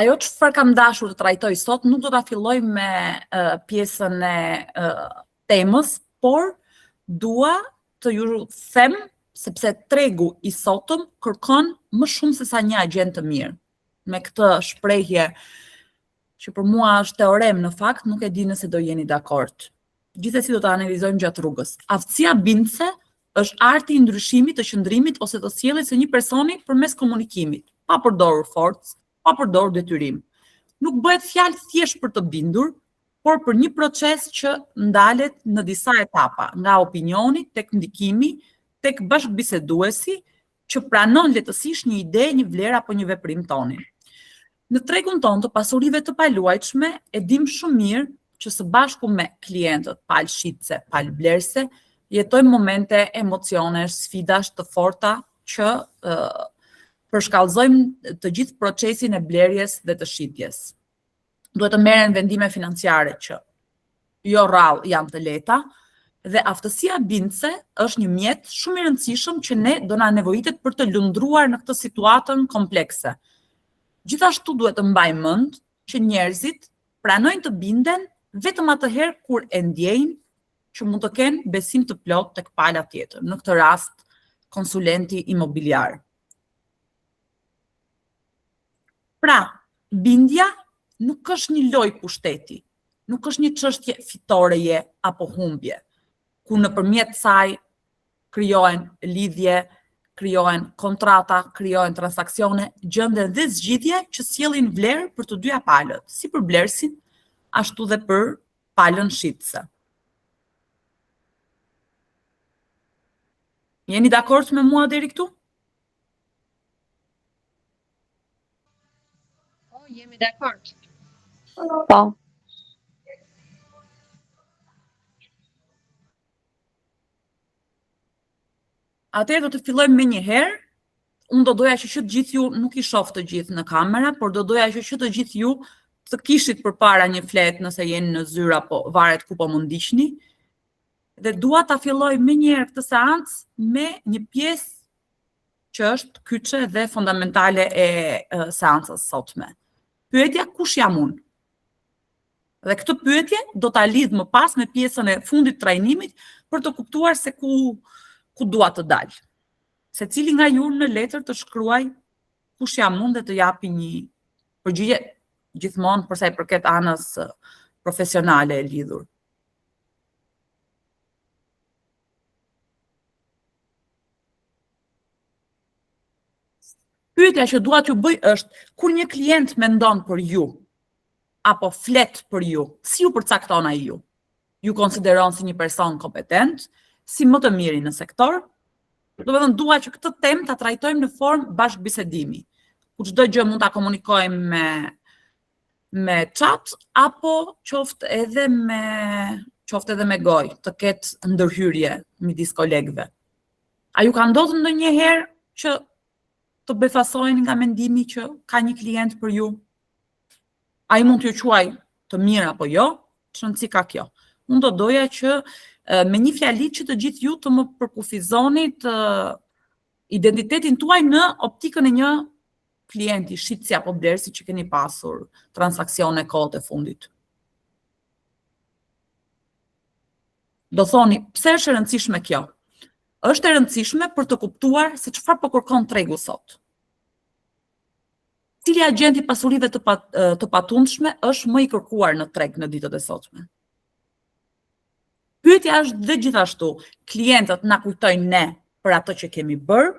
ajo çfarë kam dashur të trajtoj sot nuk do ta filloj me pjesën e temës, por dua të ju them sepse tregu i sotëm kërkon më shumë se sa një agent të mirë. Me këtë shprehje që për mua është teorem në fakt, nuk e di nëse do jeni dakord. Gjithsesi do ta analizojmë gjatë rrugës. Aftësia bindse është arti i ndryshimit, të qëndrimit ose të sjelljes së një personi përmes komunikimit, pa përdorur forcë, pa përdorur detyrim. Nuk bëhet fjalë thjesht për të bindur, por për një proces që ndalet në disa etapa, nga opinioni tek ndikimi, tek bashkëbiseduesi, që pranon lehtësisht një ide, një vlerë apo një veprim tonin. Në tregun tonë të pasurive të paluajtshme, e dim shumë mirë që së bashku me klientët palshitse, palblerse, jetojmë momente, emocionesh, sfidash të forta që përshkallëzojmë të gjithë procesin e blerjes dhe të shitjes. Duhet të merren vendime financiare që jo rrallë janë të lehta, dhe aftësia bindse është një mjet shumë i rëndësishëm që ne do na nevojitet për të lundruar në këtë situatën komplekse. Gjithashtu duhet të mbajmë mend që njerëzit pranojnë të binden vetëm atëherë kur e ndjejnë që mund të kenë besim të plot tek pala tjetër, në këtë rast konsulenti imobiliar. Pra, bindja nuk është një lojë pushteti, nuk është një çështje fitoreje apo humbje, ku nëpërmjet saj krijohen lidhje, krijohen kontrata, krijohen transaksione, gjenden dhe zgjidhje që sjellin vlerë për të dyja palët, si për blersin, ashtu dhe për palën shitse. Jeni dakord me mua deri këtu? Po, jemi dakord. Po. Atëherë do të fillojmë me një herë. Unë do doja që të gjithë ju, nuk i shoh të gjithë në kamera, por do doja që të gjithë ju të kishit përpara një fletë nëse jeni në zyrë apo varet ku po mund ndiqni. Dhe dua ta filloj më një herë këtë seancë me një pjesë që është kyçe dhe fundamentale e seancës sotme. Pyetja kush jam unë? Dhe këtë pyetje do ta lidh më pas me pjesën e fundit të trajnimit për të kuptuar se ku dua të dal. Secili nga ju në letër të shkruaj kush jam unë dhe të japi një përgjigje gjithmonë për sa i përket anës profesionale e lidhur. Pyetja që dua t'ju bëj është, kur një klient mendon për ju, apo flet për ju, si ju përcakton ai ju? Ju konsideron si një person kompetent, si më të miri në sektor? Domethënë dua që këtë temë ta trajtojmë në formë bashkëbisedimi, ku çdo gjë mund ta komunikojmë me chat apo qoftë edhe me gojë, të ketë ndërhyrje midis kolegëve. A ju ka ndodhur ndonjëherë që të befasojnë nga mendimi që ka një klient për ju? Ai mund t'ju quaj të mirë apo jo? Ç'rëndësi ka kjo? Unë do doja që me një fjali që të gjithë ju të më përkufizoni të identitetin tuaj në optikën e një klienti, shitsi apo blersi që keni pasur transaksione kohët e fundit. Do thoni, pse është e rëndësishme kjo? Është e rëndësishme për të kuptuar se çfarë po kërkon tregu sot. Cili agent i pasurive të patundshme është më i kërkuar në treg në ditët e sotme? Pyetja është dhe gjithashtu, klientët na kujtojnë ne për ato që kemi bërë,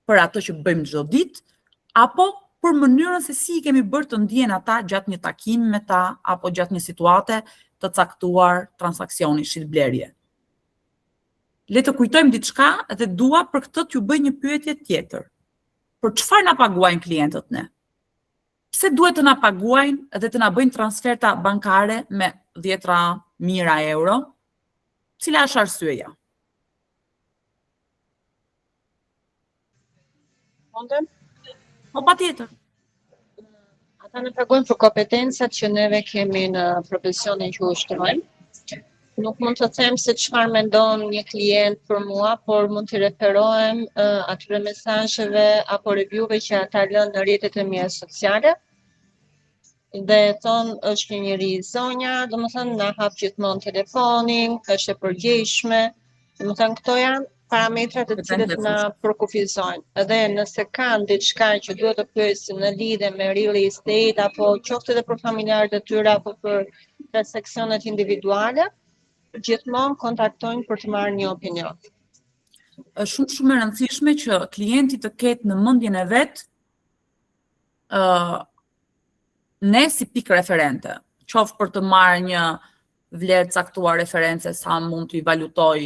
për ato që bëjmë çdo ditë, apo për mënyrën se si i kemi bërë të ndihen ata gjatë një takimi me ta, apo gjatë një situate të caktuar transaksioni shitblerje. Le të kujtojmë diçka dhe dua për këtë t'ju bëj një pyetje tjetër. Për çfarë na paguajnë klientët ne? Pse duhet të na paguajnë dhe të na bëjnë transferta bankare me 10.000 euro? Cila është arsyeja? Mundem? Po patjetër. Ata në paguajnë për kompetencat që neve kemi në profesionin që ushtrojmë. Nuk mund të them se çfarë mendon një klient për mua, por mund të referohem atyre mesazheve apo reviewve që ata lënë në rrjetet e mia sociale. dhe thonë është një njeri zonja, domethënë na hap gjithmonë telefonin, është e përgjegjshme. Domethënë këto janë parametrat të cilët na përkufizojnë. Edhe nëse kanë diçka që duhet të pyesin në lidhje me real estate apo qoftë edhe për familjarët e tyre apo për transaksionet individuale, gjithmonë kontaktojnë për të marrë një opinion. Është shumë e rëndësishme që klienti të ketë në mendjen e vet ne si pikë referente, qoftë për të marrë një vlerë caktuar reference sa mund të i valutoj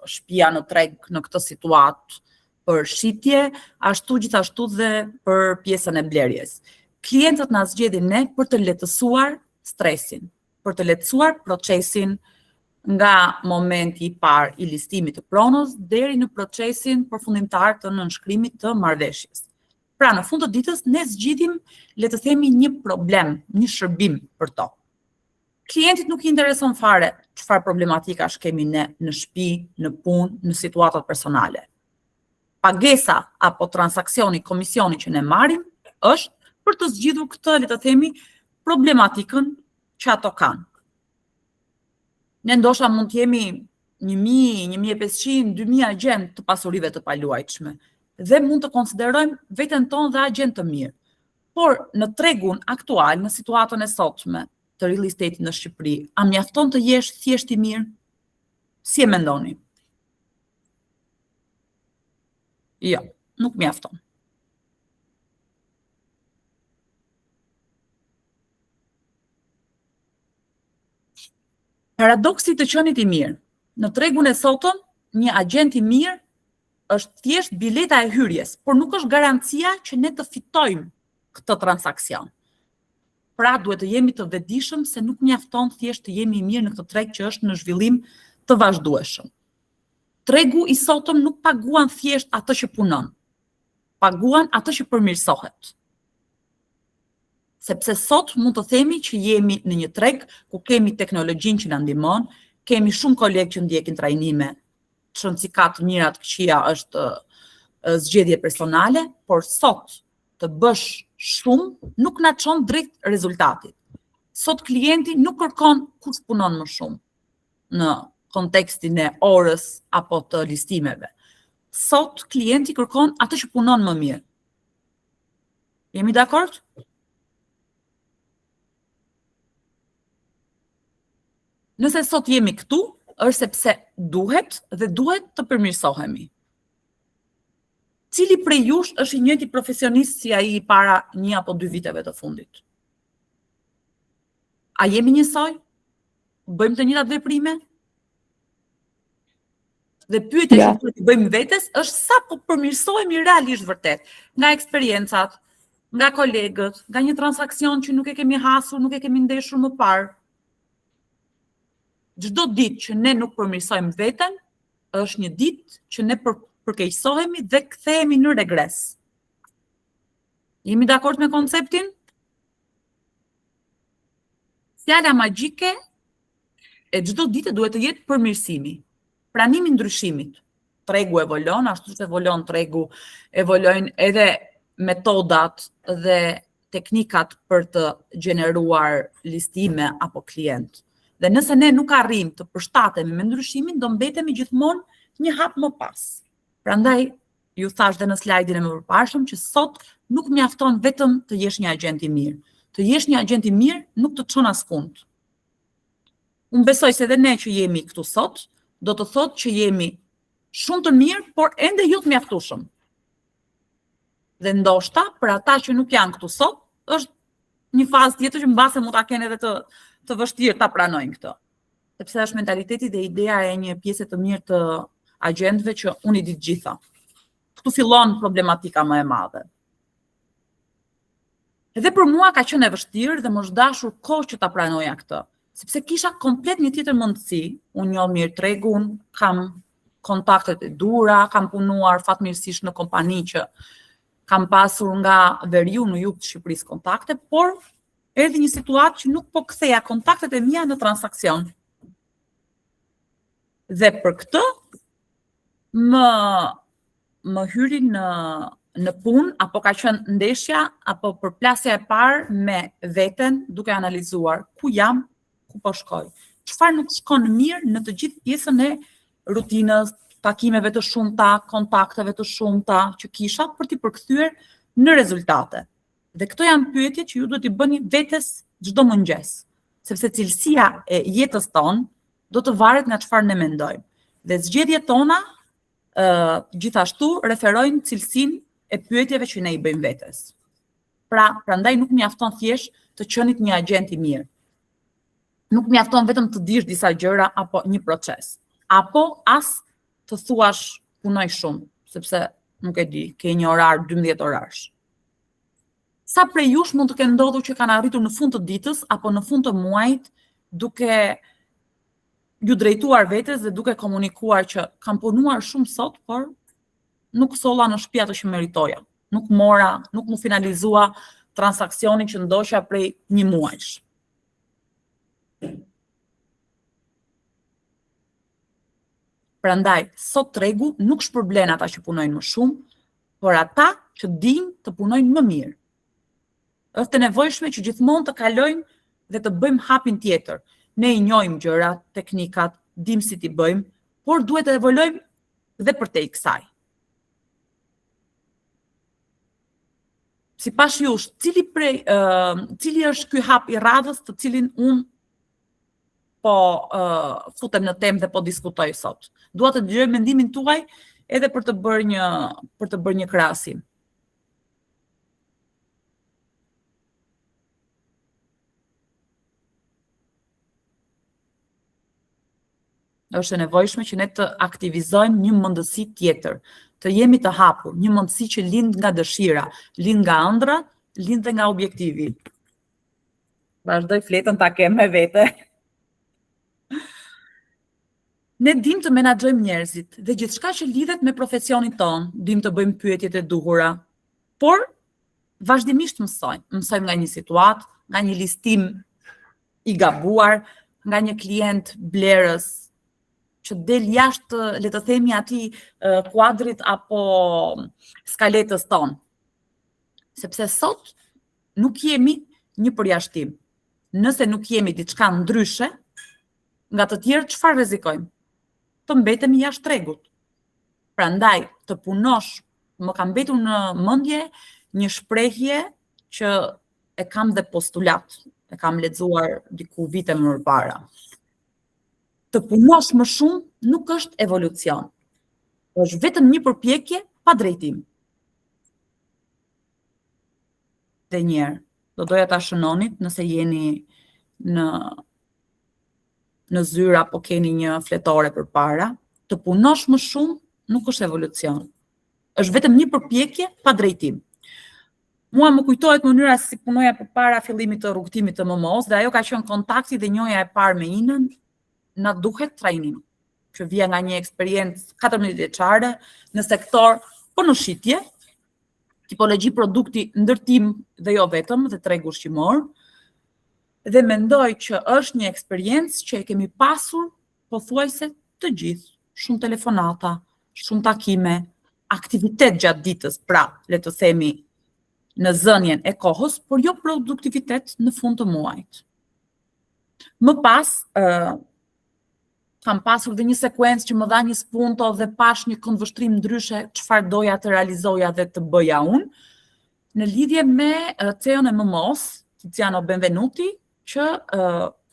shtëpia në treg në këtë situatë për shitje, ashtu gjithashtu dhe për pjesën e blerjes. Klientët na zgjedhin ne për të lehtësuar stresin, për të lehtësuar procesin nga momenti i parë i listimit të pronës deri në procesin përfundimtar të nënshkrimit të marrëveshjes. Pra, në fund të ditës, ne zgjidhim, le të themi, një problem, një shërbim për to. Klientit nuk i intereson fare çfarë problematikash kemi ne në shtëpi, në punë, në situatat personale. Pagesa apo transaksioni, komisioni që ne marrim është për të zgjidhur këtë, le të themi, problematikën që ato kanë. Ne ndoshta mund të jemi 1000, 1500, 2000 agent të pasurive të paluajtshme dhe mund të konsiderojmë veten tonë dhe agent të mirë. Por në tregun aktual, në situatën e sotshme të real estate në Shqipëri, a mjafton të jesh thjesht i mirë? Si e mendoni? Jo, nuk mjafton. Paradoksi të qenit i mirë. Në tregun e sotëm, një agent i mirë është thjesht bileta e hyrjes, por nuk është garancia që ne të fitojmë këtë transaksion. Pra duhet të jemi të vetëdijshëm se nuk mjafton thjesht të jemi i mirë në këtë treg që është në zhvillim të vazhdueshëm. Tregu i sotëm nuk paguan thjesht atë që punon, paguan atë që përmirësohet. Sepse sot mund të themi që jemi në një treg ku kemi teknologjinë që na ndihmon, kemi shumë kolegë që ndjekin trajnime, shënësikat mira të këqija është zgjedhje personale, por sot të bësh shumë nuk na çon drejt rezultatit. Sot klienti nuk kërkon kush punon më shumë në kontekstin e orës apo të listimeve. Sot klienti kërkon atë që punon më mirë. Jemi dakord? Nëse sot jemi këtu, është sepse duhet dhe duhet të përmirësohemi. Cili prej jush është i njëjti profesionist si ai para 1 apo 2 viteve të fundit? A jemi njësoj? Bëjmë të njëjtat veprime? Dhe pyetja që duhet të bëjmë vetes është sa po përmirësohemi realisht vërtet, nga eksperiencat, nga kolegët, nga një transaksion që nuk e kemi hasur, nuk e kemi ndeshur më parë. Çdo ditë që ne nuk përmirësojmë veten, është një ditë që ne përkeqësohemi dhe kthehemi në regres. Jemi dakord me konceptin? Fjala magjike e çdo dite duhet të jetë përmirësimi, pranimi ndryshimit. Tregu evolon, ashtu që evolon tregu, evolojnë edhe metodat dhe teknikat për të gjeneruar listime apo klient. Dhe nëse ne nuk arrim të përshtatemi me ndryshimin, do mbetemi gjithmonë një hap më pas. Prandaj, ju thash dhe në slajdin e më përparshëm që sot nuk mjafton vetëm të jesh një agent i mirë. Të jesh një agent i mirë nuk të çon askund. Unë besoj se edhe ne që jemi këtu sot, do të thotë që jemi shumë të mirë, por ende jo të mjaftueshëm. Dhe ndoshta për ata që nuk janë këtu sot, është një fazë tjetër që mbase mund ta kenë edhe të vështirë ta pranojnë këtë. Sepse është mentaliteti dhe ideja e një pjese të mirë të agentëve që unë i di të gjitha. Këtu fillon problematika më e madhe. Edhe për mua ka qenë e vështirë dhe më është dashur kohë që ta pranoja këtë, sepse kisha komplet një tjetër mundësi, unë njoh mirë tregun, kam kontaktet e dura, kam punuar fatmirësisht në kompani që kam pasur nga veriu në jug të Shqipërisë kontakte, por erdhi një situatë që nuk po ktheja kontaktet e mia në transaksion. Dhe për këtë më hyri në në punë, apo ka qenë ndeshja, apo përplasja e parë me veten, duke analizuar ku jam, ku po shkoj. Çfarë nuk shkon mirë në të gjithë pjesën e rutinës, takimeve të shumta, kontakteve të shumta që kisha për t'i përkthyer në rezultate. Dhe këto janë pyetje që ju duhet t'i bëni vetes çdo mëngjes, sepse cilësia e jetës tonë do të varet nga çfarë ne mendojmë. Dhe zgjedhjet tona gjithashtu referojnë cilësinë e pyetjeve që ne i bëjmë vetes. Prandaj nuk mjafton thjesht të qenit një agent i mirë. Nuk mjafton vetëm të dish disa gjëra apo një proces. Apo as të thuash punoj shumë, sepse nuk e di, ke një orar 12 orarsh. Sa prej jush mund të kenë ndodhur që kanë arritur në fund të ditës apo në fund të muajit duke ju drejtuar vetes dhe duke komunikuar që kam punuar shumë sot, por nuk solla në shtëpi atë që meritoja. Nuk mora, nuk mu finalizua transaksionin që ndoshja prej një muajsh. Prandaj, sot tregu nuk shpërblen ata që punojnë më shumë, por ata që dinë të punojnë më mirë. Është e nevojshme që gjithmonë të kalojmë dhe të bëjmë hapin tjetër. Ne i njohim gjërat, teknikat, dim si t'i bëjmë, por duhet të evolojmë dhe përtej kësaj. Sipas jush, cili është ky hap i radhës të cilin unë po futem në temë dhe po diskutoj sot. Dua të dëgjoj mendimin tuaj edhe për të bërë një krahasim. Është e nevojshme që ne të aktivizojmë një mendësi tjetër, të jemi të hapur, një mendësi që lind nga dëshira, lind nga ëndra, lind dhe nga objektivi. Vazhdoj fletën ta kem me vete. Ne dim të menaxhojmë njerëzit dhe gjithçka që lidhet me profesionin ton, dim të bëjmë pyetjet e duhura, por vazhdimisht mësojmë nga një situatë, nga një listim i gabuar, nga një klient blerës që del jashtë, le të themi, atij kuadrit apo skaletës tonë. Sepse sot nuk jemi një përjashtim. Nëse nuk jemi diçka ndryshe, nga të tjerë çfarë rrezikojmë? Të mbetemi jashtë tregut. Prandaj, të punosh, më ka mbetur në mendje një shprehje që e kam dhe postulat, e kam lexuar diku vite më parë. Të punosh më shumë nuk është evolucion. Është vetëm një përpjekje pa drejtim. Dhe njerë, do doja ta shënonit nëse jeni në zyra apo keni një fletore përpara, të punosh më shumë nuk është evolucion. Është vetëm një përpjekje pa drejtim. Mua më kujtohet mënyra si punoja përpara fillimit të rrugtimit të MMO-s dhe ajo ka qenë kontakti dhe njohja e parë me Inën. Na duhet trajnim, që vija nga një eksperiencë 14 vjeçare në sektor, po në shitje, tipologji produkti ndërtim dhe jo vetëm, dhe tregu ushqimor, dhe mendoj që është një eksperiencë që e kemi pasur pothuajse të gjithë, shumë telefonata, shumë takime, aktivitet gjatë ditës, pra, le të themi, në zënjen e kohës, por jo produktivitet në fund të muajit. Më pas, kam pasur dhe një sekuencë që më dha një spunto dhe pash një këndvështrim ndryshe çfarë doja të realizoja dhe të bëja unë, në lidhje me CEO-n e MMO-s, Tiziano Benvenuti, që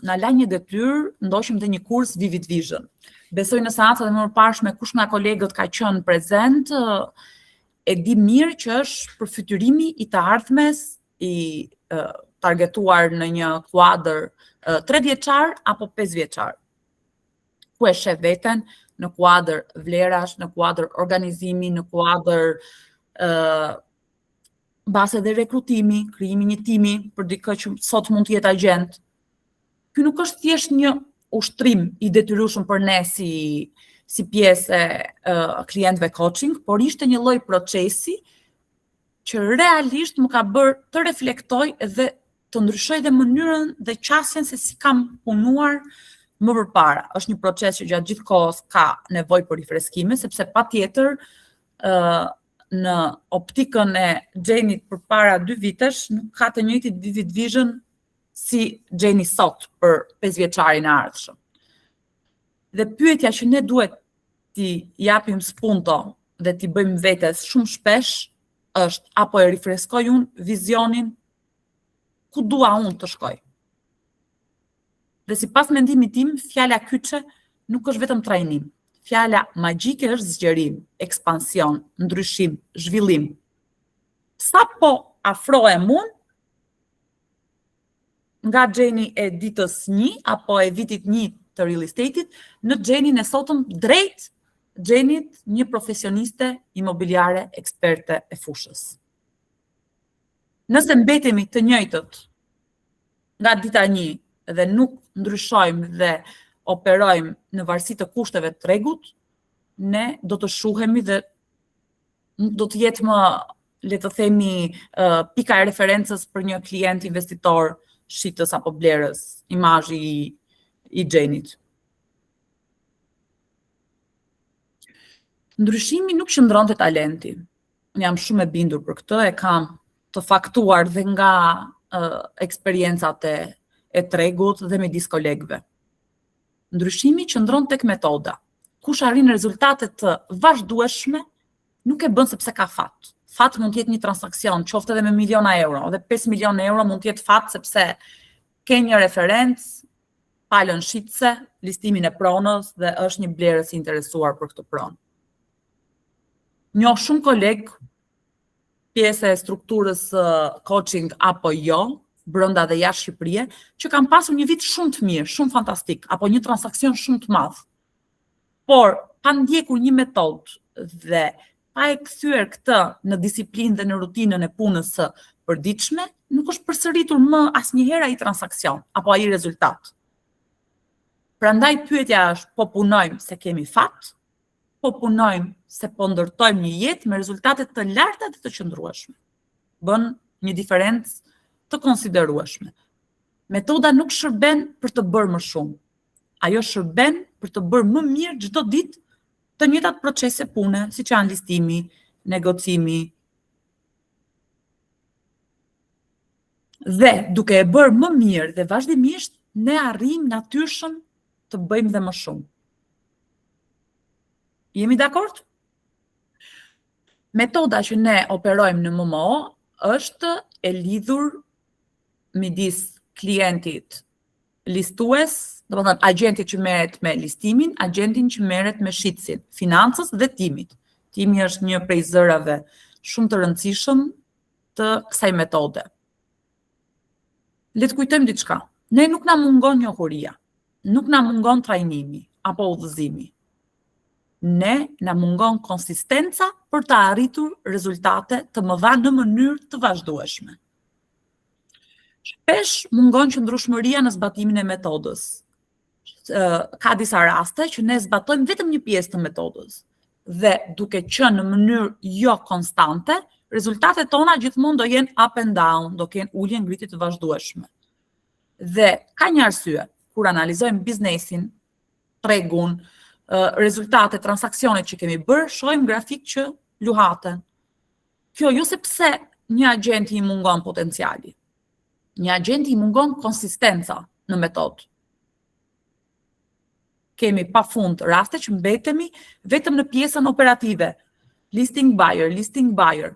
na la një detyrë, ndoshim dhe një kurs Vivid Vision. Besoj në seancat e më parshme kush nga kolegët ka qenë prezent, e di mirë që është përfytyrimi i të ardhmes, i targetuar në një kuadër 3 vjeçar apo 5 vjeçar. Ku e shef veten në kuadër vlerash, në kuadër organizimi, në kuadër base dhe rekrutimi, krijimi një timi për dikë që sot mund të jetë agent. Ky nuk është thjesht një ushtrim i detyrueshëm për ne si pjesë e klientëve coaching, por ishte një lloj procesi që realisht më ka bërë të reflektoj dhe të ndryshoj dhe mënyrën dhe qasjen se si kam punuar më përpara. Është një proces që gjatë gjithë kohës ka nevojë për rifreskime, sepse patjetër në optikën e Xhenit përpara 2 vitesh nuk ka të njëjtin vivid vision si Xheni sot për 5 vjeçarin e ardhshëm. Dhe pyetja që ne duhet t'i japim spunto dhe t'i bëjmë vetes shumë shpesh është apo e rifreskoj unë vizionin ku dua unë të shkoj. Dhe sipas mendimit tim, fjala kyçe nuk është vetëm trajnim. Fjala magjike është zgjerim, ekspansion, ndryshim, zhvillim. Sa po afrohem unë nga Xheni e ditës 1 apo e vitit 1 të real estate-it në Xhenin e sotëm drejt Xhenit një profesioniste imobiliare eksperte e fushës. Nëse mbetemi të njëjtët nga dita 1 dhe nuk ndryshojmë dhe operojmë në varësi të kushteve të tregut, ne do të shuhemi dhe nuk do të jetë më, le të themi, pika e referencës për një klient investitor shitës apo blerës, imazhi i Xhenit. Ndryshimi nuk qëndron te talenti. Unë jam shumë e bindur për këtë, e kam të faktuar dhe nga eksperiencat e tregut dhe midis kolegëve. Ndryshimi qëndron tek metoda. Kush arrin rezultate të vazhdueshme nuk e bën sepse ka fat. Fat mund të jetë një transaksion, qoftë edhe me miliona euro, dhe 5 milion euro mund të jetë fat sepse ke një referencë, palën shitse, listimin e pronës dhe është një blerës i interesuar për këtë pronë. Njoh shumë kolegë, pjesë e strukturës coaching apo jo, brenda dhe jashtë Shqipërisë, që kanë pasur një vit shumë të mirë, shumë fantastik, apo një transaksion shumë të madh. Por pa ndjekur një metodë dhe pa e kthyer këtë në disiplinë dhe në rutinën e punës së përditshme, nuk është përsëritur më asnjëherë ai transaksion apo ai rezultat. Prandaj pyetja është, po punojmë se kemi fat, po punojmë se po ndërtojmë një jetë me rezultate të larta dhe të qëndrueshme. Bën një diferencë të konsiderueshme. Metoda nuk shërben për të bërë më shumë. Ajo shërben për të bërë më mirë çdo ditë të njëjtat procese pune, siç janë listimi, negocimi. Dhe duke e bërë më mirë dhe vazhdimisht, ne arrijmë natyrshëm të bëjmë dhe më shumë. Jemi dakord? Metoda që ne operojmë në MMO është e lidhur midis klientit listues, domethënë agentit që merret me listimin, agentin që merret me shitsin, financës dhe timit. Timi është një prej zërave shumë të rëndësishëm të kësaj metode. Le të kujtojmë diçka. Ne nuk na mungon njohuria, nuk na mungon trajnimi apo udhëzimi. Ne na mungon konsistenca për të arritur rezultate të mëdha në mënyrë të vazhdueshme. Shpesh mungon qëndrueshmëria në zbatimin e metodës. Ka disa raste që ne zbatojmë vetëm një pjesë të metodës dhe duke qenë në mënyrë jo konstante, rezultatet tona gjithmonë do jenë up and down, do kenë ulje ngritje të vazhdueshme. Dhe ka një arsye, kur analizojmë biznesin, tregun, rezultate, transaksionet që kemi bërë, shohim grafik që luhaten. Kjo jo sepse një agenti i mungon potenciali. Një agenti i mungon konsistenca në metodë. Kemi pafund raste që mbetemi vetëm në pjesën operative. Listing buyer.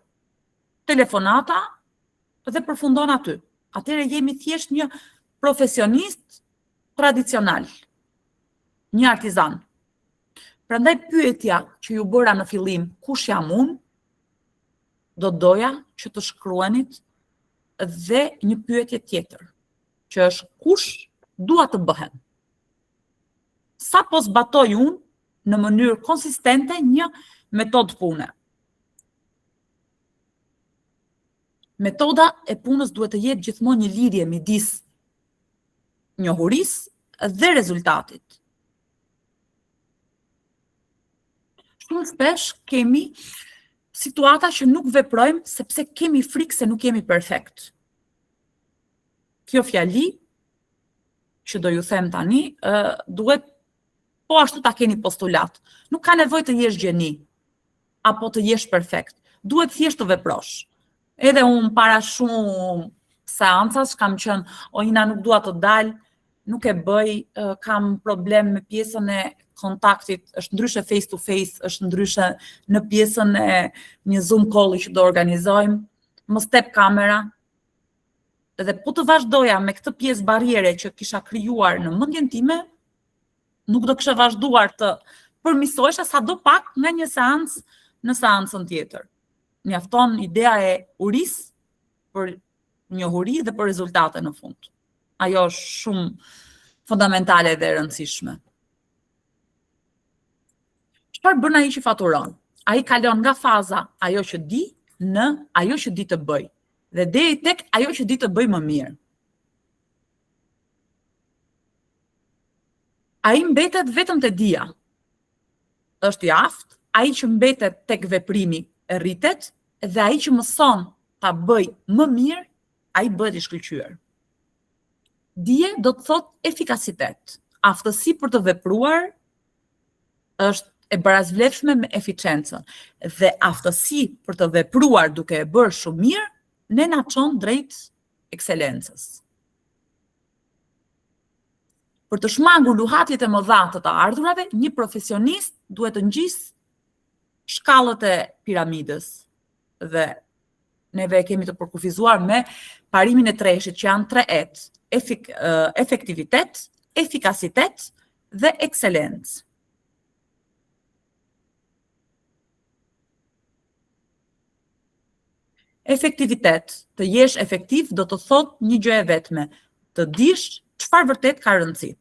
Telefonata dhe përfundon aty. Atëherë jemi thjesht një profesionist tradicional. Një artizan. Prandaj pyetja që ju bëra në fillim, kush jam unë, do doja që të shkruanit dhe një pyetje tjetër, që është kush dua të bëhem. Sa po zbatoj unë në mënyrë konsistente një metodë pune. Metoda e punës duhet të jetë gjithmonë një lidhje midis njohurisë dhe rezultatit. Shumë shpesh kemi situata që nuk veprojmë sepse kemi frikë se nuk jemi perfekt. Kjo fjali, që do ju them tani, duhet po ashtu ta keni postulat. Nuk ka nevojë të jesh gjeni, apo të jesh perfekt. duhet thjesht të veprosh. Edhe unë para shumë seancas kam qenë, o Ina nuk dua të dal, nuk e bëj, kam problem me pjesën e kontaktit, është ndryshe face to face, është ndryshe në pjesën e një Zoom call që do organizojmë, mos tep kamera. Dhe po të vazhdoja me këtë pjesë barriere që kisha krijuar në mendjen time, nuk do kisha vazhduar të përmirësohesha sadopak nga një seancë në seancën tjetër. Mjafton ideja e urisë për njohuri dhe për rezultate në fund. Ajo është shumë fundamentale dhe e rëndësishme. Çfarë bën ai që faturon? Ai kalon nga faza ajo që di në ajo që di të bëj dhe deri tek ajo që di të bëj më mirë. Ai mbetet vetëm te dia. Është i aftë, ai që mbetet tek veprimi rritet dhe ai që mëson ta bëj më mirë, ai bëhet i shkëlqyer. Dije do të thotë efikasitet. Aftësi për të vepruar është e barazvlefshme me eficiencën dhe aftësi për të vepruar duke e bërë shumë mirë ne na çon drejt ekselencës. Për të shmangur luhatjet e mëdha të të ardhurave, një profesionist duhet të ngjisë shkallët e piramidës dhe neve kemi të përkufizuar me parimin e treshit që janë 3 E: efektivitet, efikasitet dhe ekselencë. Efektivitet, të jesh efektiv do të thotë një gjë e vetme, të dish çfarë vërtet ka rëndësi.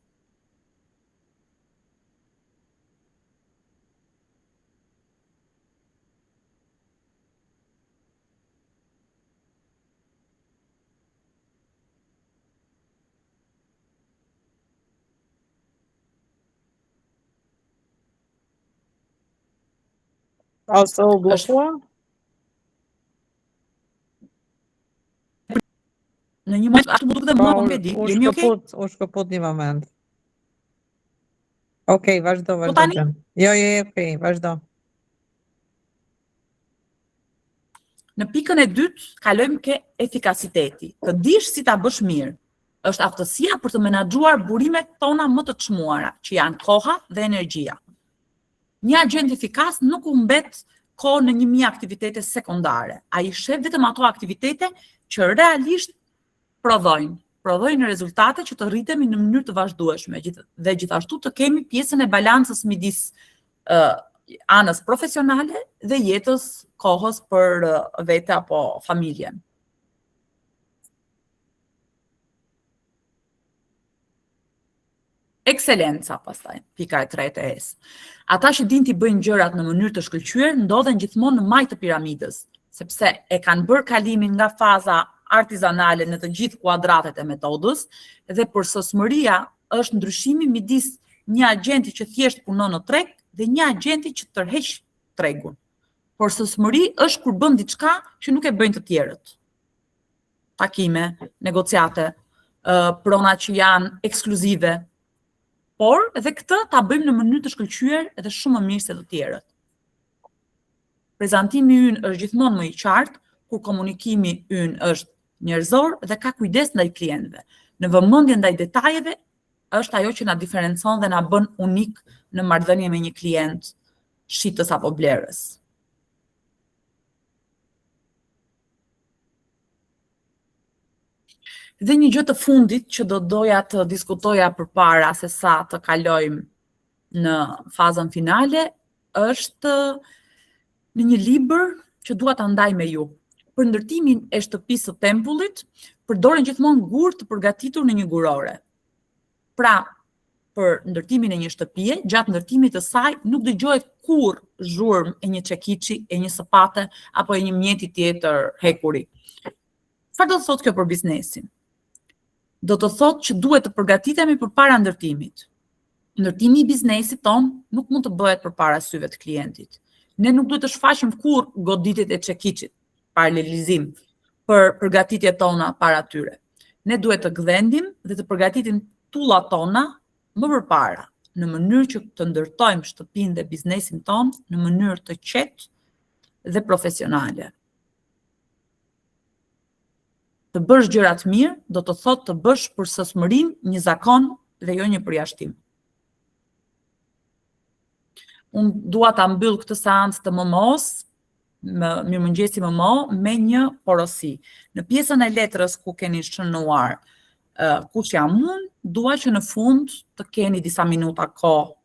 Also u bllokua? Në një moment ashtu më duket dhe mua, po nuk e di. Jemi okay? U shkëput një moment. Okej, vazhdo. tani? Jo, okej, vazhdo. Në pikën e dytë kalojmë ke efikasiteti. Të dish si ta bësh mirë. Është aftësia për të menaxhuar burimet tona më të çmuara, që janë koha dhe energjia. Një agent efikas nuk u mbet kohë në 1000 aktivitete sekondare. Ai shef vetëm ato aktivitete që realisht prodhojnë rezultate që të rritemi në mënyrë të vazhdueshme dhe gjithashtu të kemi pjesën e balancës midis anës profesionale dhe jetës kohës për vete apo familjen. Ekselenca, pastaj, pika e 3 e S. Ata që din t'i bëjnë gjërat në mënyrë të shkëlqyer ndodhen gjithmonë në majtë të piramidës, sepse e kanë bërë kalimin nga faza artizanale në të gjithë kuadratet e metodës dhe përsosmëria është ndryshimi midis një agenti që thjesht punon në treg dhe një agenti që tërheq tregun. Përsosmëri është kur bën diçka që nuk e bëjnë të tjerët. Takime, negociate, prona që janë ekskluzive, por edhe këtë ta bëjmë në mënyrë të shkëlqyer edhe shumë më mirë se të tjerët. Prezantimi ynë është gjithmonë më i qartë, kur komunikimi ynë është njerëzor dhe ka kujdes ndaj klientëve. Në vëmendje ndaj detajeve është ajo që na diferencon dhe na bën unik në marrëdhënie me një klient shitës apo blerës. Dhe një gjë të fundit që do doja të diskutoja përpara se sa të kalojmë në fazën finale është në një libër që dua ta ndaj me ju. Për ndërtimin e shtëpisë së tempullit, përdoren gjithmonë gur të përgatitur në një gurore. Pra, për ndërtimin e një shtëpie, gjatë ndërtimit të saj nuk dëgjohet kurrë zhurmë e një çekiçi, e një sapate apo e një mjeti tjetër hekuri. Çfarë do të thotë kjo për biznesin? Do të thotë që duhet të përgatitemi përpara ndërtimit. Ndërtimi i biznesit ton nuk mund të bëhet përpara syve të klientit. Ne nuk duhet të shfaqim kurrë goditjet e çekiçit, paralelizim për përgatitjet tona para tyre. Ne duhet të gdhendim dhe të përgatitim tullat tona më përpara, në mënyrë që të ndërtojmë shtëpinë dhe biznesin ton në mënyrë të qetë dhe profesionale. Të bësh gjërat mirë do të thotë të bësh për sësmërinë një zakon dhe jo një përjashtim. Unë dua ta mbyll këtë seancë të MMO-s, mirëmëngjesi MMO, me një porosi. Në pjesën e letrës ku keni shënuar kush jam unë, dua që në fund të keni disa minuta kohë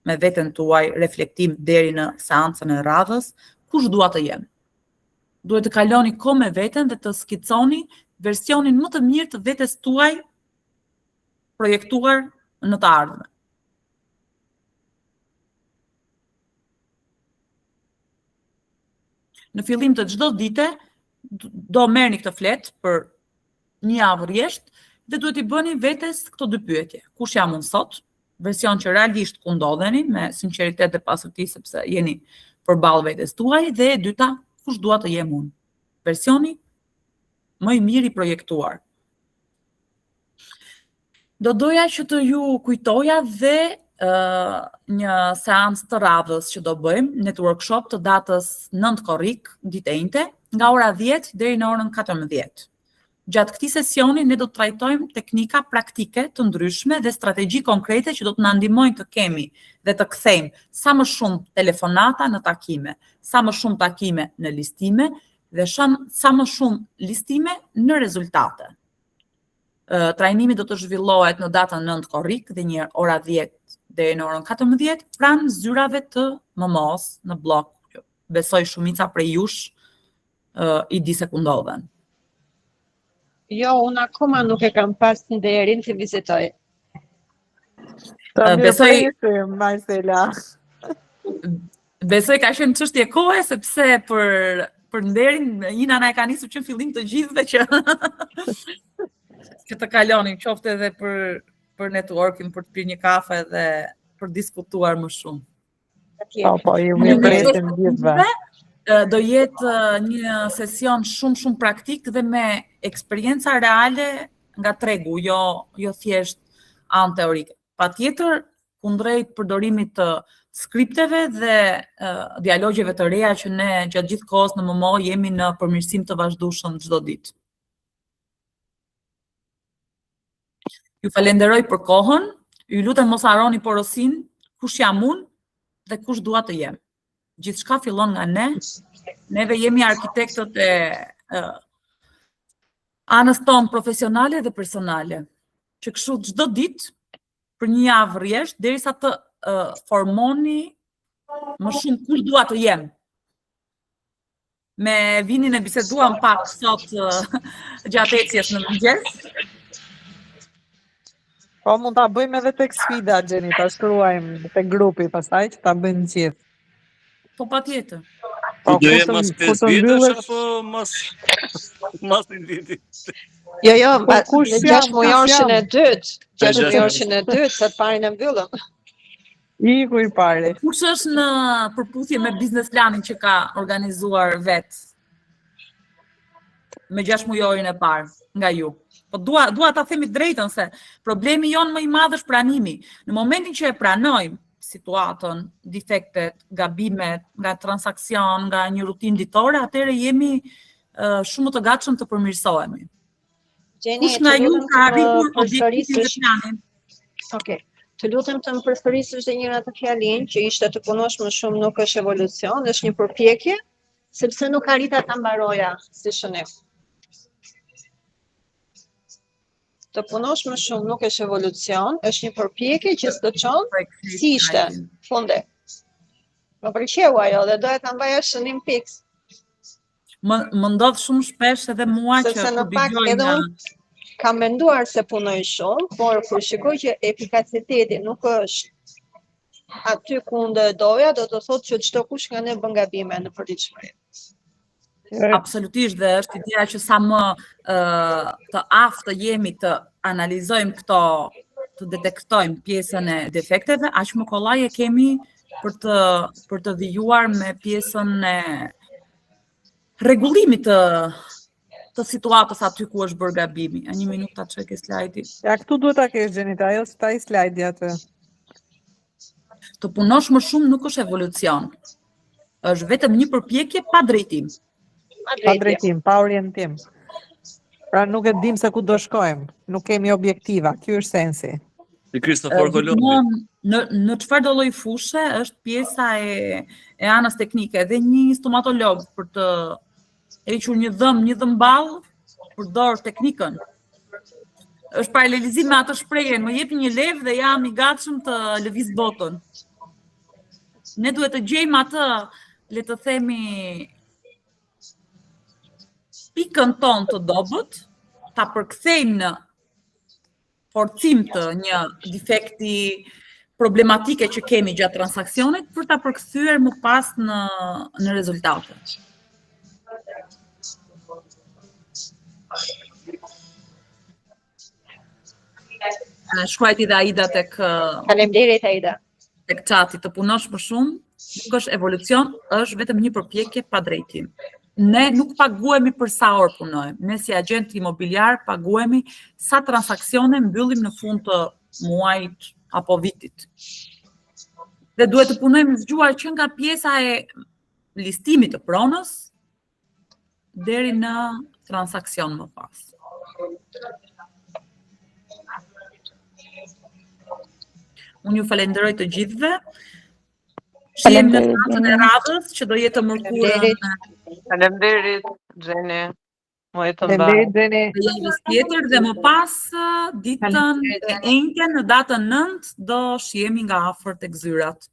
me veten tuaj, reflektim deri në seancën e radhës, kush dua të jem. Duhet të kaloni kohë me veten dhe të skiconi versionin më të mirë të vetes tuaj projektuar në të ardhmen. Në fillim të çdo dite do merrni këtë flet për një javë rresht dhe duhet i bëni vetes këto dy pyetje. Kush jam unë sot? Version që realisht ku ndodheni me sinqeritet dhe pastërti sepse jeni përballë vetes tuaj, dhe e dyta, kush dua të jem unë? Versioni më i mirë i projektuar. Do doja që të ju kujtoja dhe një seancë të radhës që do bëjmë, net workshop të datës 9 korrik, ditë e njëjte, nga ora 10 deri në orën 14. Gjatë këtij sesioni ne do të trajtojmë teknika praktike të ndryshme dhe strategji konkrete që do të na ndihmojnë të kemi dhe të kthejmë sa më shumë telefonata në takime, sa më shumë takime në listime dhe sa më shumë listime në rezultate. Trajnimi do të zhvillohet në datën 9 korrik dhe një ora 10 deri në orën 14 pranë zyrave të MMO-s në blog. Besoj shumica prej jush i di se ku ndodhen. Jo, unë akoma nuk e kam pas nderin të vizitoj. Besoj Marcela. Besoj ka qenë çështje kohe sepse për nderin Ina na e ka nisur që në fillim të gjithëve që të kalonin, qoftë edhe për networking, për të pirë një kafe dhe për diskutuar më shumë. Po, ju më presim gjithëve. Do jetë një sesion shumë praktik dhe me eksperjenca reale nga tregu, jo thjesht anë teorike. Patjetër, kundrejt përdorimit të skripteve dhe dialogjeve të reja që ne gjatë gjithë kohës në MMO jemi në përmirësim të vazhdueshëm çdo ditë. Ju falenderoj për kohën, ju lutem mos harroni porosin, kush jam unë dhe kush dua të jem. Gjithçka fillon nga ne. Neve jemi arkitektët e anës tonë profesionale dhe personale. Që kështu çdo ditë për një javë rresht derisa të formoni më shumë kush dua të jem. Me Vinin e biseduam pak sot gjatë ecjes në mëngjes. Po mund ta bëjmë edhe tek sfida, Gjeni, ta shkruajmë tek grupi pastaj që ta bëjmë gjithë. Po patjetër. Do jetë mas 5 vitesh apo mas një viti? Jo, në 6 mujorshin e dytë, 6 mujorshin e dytë, se të parin e mbyllëm. Iku i pari. Kush është në përputhje me biznes planin që ka organizuar vetë me 6 mujorin e parë nga ju? Po dua ta themi drejtën se problemi jon më i madh është pranimi. Në momentin që e pranojmë situatën, defektet, gabimet, nga transakcion, nga një rutinë ditore, atëherë jemi shumë të gatshëm të përmirësohemi. Kush nga ju ka arritur objektivin e planit? Okej. Të lutem të më përfërisësh dhe njëra të fjalin që ishte të punosh më shumë nuk është evolucion, është një përpjekje, sepse nuk arrita ta mbaroja si shënim. Të punosh më shumë nuk është evolucion, është një përpjekje që s'të çon si ishte fundi. Më pëlqeu ajo dhe doja ta mbaja shënim fiks. Më ndodh shumë shpesh edhe mua që sepse në fakt edhe unë kam menduar se punoj shumë, por kur shikoj që efikasiteti nuk është aty ku unë doja, do të thotë që çdo kush nga ne bën gabime në përditshmëri. Absolutisht, dhe është ideja që sa më të aftë jemi të analizojmë këto, të detektojmë pjesën e defekteve, aq më kollaj e kemi për të vijuar me pjesën e rregullimit të situatës aty ku është bërë gabimi. A një minutë ta çoj ke slajdi. Ja, këtu duhet ta kesh Gjenita, ajo s'ta i slajdi atë. Të punosh më shumë nuk është evolucion. është vetëm një përpjekje pa drejtim. Pa drejtim, pa orientim. Pra nuk e dim se ku do shkojmë, nuk kemi objektiva, ky është sensi. I Kristofor Kolombi. Gjithmonë në çfarë do lloj fushe është pjesa e anës teknike dhe një stomatolog për të hequr një dhëmball përdor teknikën. Është paralelizim me atë shprehjen, më jep një levë dhe jam i gatshëm të lëviz botën. Ne duhet të gjejmë atë, le të themi, pikën tonë të dobët, ta përkthejmë në forcim të një defekti problematike që kemi gjatë transaksionit për ta përkthyer më pas në rezultate. Shkruajti dhe Aida tek Faleminderit Aida. Tek çati, të punosh më shumë, nuk është evolucion, është vetëm një përpjekje pa drejtim. Ne nuk paguhemi për sa orë punojmë. Ne si agent imobiliar paguhemi sa transaksione mbyllim në fund të muajit apo vitit. Dhe duhet të punojmë zgjuar që nga pjesa e listimit të pronës deri në transaksion më pas. Unë ju falenderoj të gjithëve. Shihem në natën e radhës që do jetë të mërkurën Faleminderit, Xheni. Më jetë të Faleminderit, Xheni. në javës tjetër dhe më pas ditën e enjte në datën 9 do shihemi nga afër tek zyrat.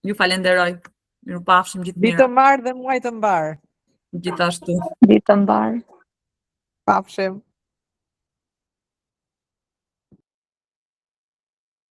Ju falenderoj. Mirupafshim gjithë Ditë të mirë. mbarë dhe muaj të mbarë. Gjithashtu. Ditë të mbarë. Pafshim.